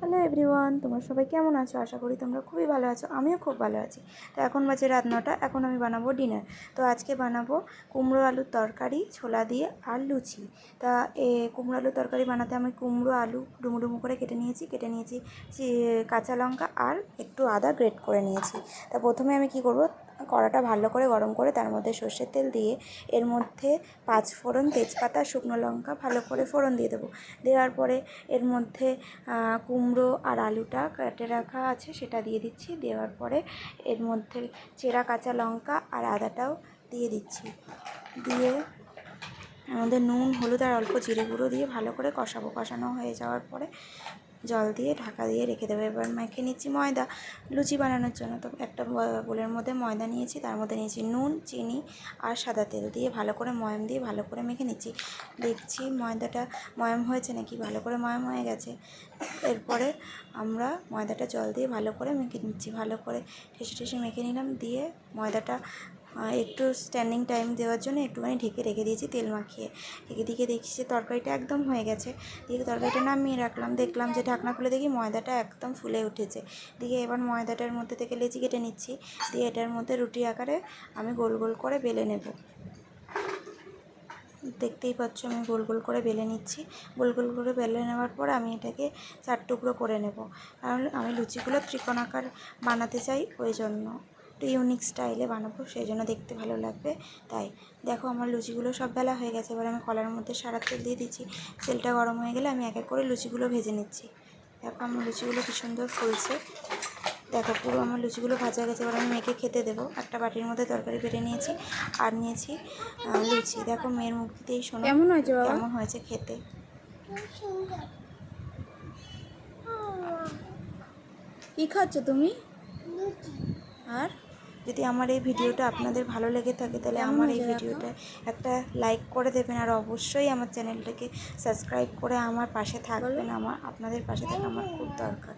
Hello everyone, তোমরা সবাই কেমন আছো? আশা করি তোমরা খুবই ভালো আছো। আমিও খুব ভালো আছি। তো এখন বাজে রাত 9টা। এখন আমি বানাবো ডিনার। তো আজকে বানাবো কুমড়ো আলুর তরকারি, ছোলা দিয়ে আর লুচি। তা কুমড়ো আলুর তরকারি বানাতে আমি কুমড়ো আলু ডুমো ডুমো করে কেটে নিয়েছি কাঁচা লঙ্কা আর একটু আদা গ্রেট করে নিয়েছি। তা প্রথমে আমি কি করব, কড়াটা ভালো করে গরম করে তার মধ্যে সর্ষের তেল দিয়ে এর মধ্যে 5 ফোড়ন, তেজপাতা, শুকনো লঙ্কা ভালো করে ফোড়ন দিয়ে দেবো। দেওয়ার পরে এর মধ্যে কুমড়ো আর আলুটা কেটে রাখা আছে সেটা দিয়ে দিচ্ছি। দেওয়ার পরে এর মধ্যে চেরা কাঁচা লঙ্কা আর আদাটাও দিয়ে দিচ্ছি। দিয়ে আমাদের নুন, হলুদ আর অল্প জিরে গুঁড়ো দিয়ে ভালো করে কষানো হয়ে যাওয়ার পরে জল দিয়ে ঢাকা দিয়ে রেখে দেবো। এবার মেখে নিচ্ছি ময়দা লুচি বানানোর জন্য। তো একটা বোলের মধ্যে ময়দা নিয়েছি, তার মধ্যে নিয়েছি নুন, চিনি আর সাদা তেল দিয়ে ভালো করে ময়াম দিয়ে ভালো করে মেখে নিচ্ছি। দেখছি ময়দাটা ময়াম হয়েছে নাকি, ভালো করে ময়াম হয়ে গেছে। এরপরে আমরা ময়দাটা জল দিয়ে ভালো করে মেখে নিচ্ছি। ভালো করে ঠেসে মেখে নিলাম। দিয়ে ময়দাটা একটু স্ট্যান্ডিং টাইম দেওয়ার জন্য একটুখানি ঢেকে রেখে দিয়েছি তেল মাখিয়ে। এদিকে দেখছি যে তরকারিটা একদম হয়ে গেছে। দিয়ে তরকারিটা নামিয়ে রাখলাম। দেখলাম যে ঢাকনা খুলে দেখি ময়দাটা একদম ফুলে উঠেছে। দিয়ে এবার ময়দাটার মধ্যে থেকে লেচি কেটে নিচ্ছি। দিয়ে এটার মধ্যে রুটি আকারে আমি গোল গোল করে বেলে নেব। দেখতেই পাচ্ছ আমি গোল গোল করে বেলে নিচ্ছি। গোল গোল করে বেলে নেওয়ার পর আমি এটাকে 4 টুকরো করে নেব, কারণ আমি লুচিগুলো ত্রিকোণাকার বানাতে চাই। ওই জন্য একটু ইউনিক স্টাইলে বানাবো, সেই জন্য দেখতে ভালো লাগবে। তাই দেখো আমার লুচিগুলো সব বেলা হয়ে গেছে। এবার আমি কলার মধ্যে সাদা তেল দিয়ে দিচ্ছি। তেলটা গরম হয়ে গেলে আমি এক এক করে লুচিগুলো ভেজে নিচ্ছি। দেখো আমার লুচিগুলো কি সুন্দর ফুলছে। দেখো পুরো আমার লুচিগুলো ভাজা গেছে। এবার আমি মেয়েকে খেতে দেবো। একটা বাটির মধ্যে তরকারি বেটে নিয়েছি আর নিয়েছি লুচি। দেখো মেয়ের মুখ দিতেই শোনো কেমন হয়েছে, কেমন হয়েছে খেতে। কী খাচ্ছ তুমি? আর যদি আমার এই ভিডিওটা আপনাদের ভালো লেগে থাকে তাহলে আমার এই ভিডিওটা একটা লাইক করে দেবেন। আর অবশ্যই আমার চ্যানেলটাকে সাবস্ক্রাইব করে আমার পাশে থাকবেন। আপনাদের পাশে থাকা আমার খুব দরকার।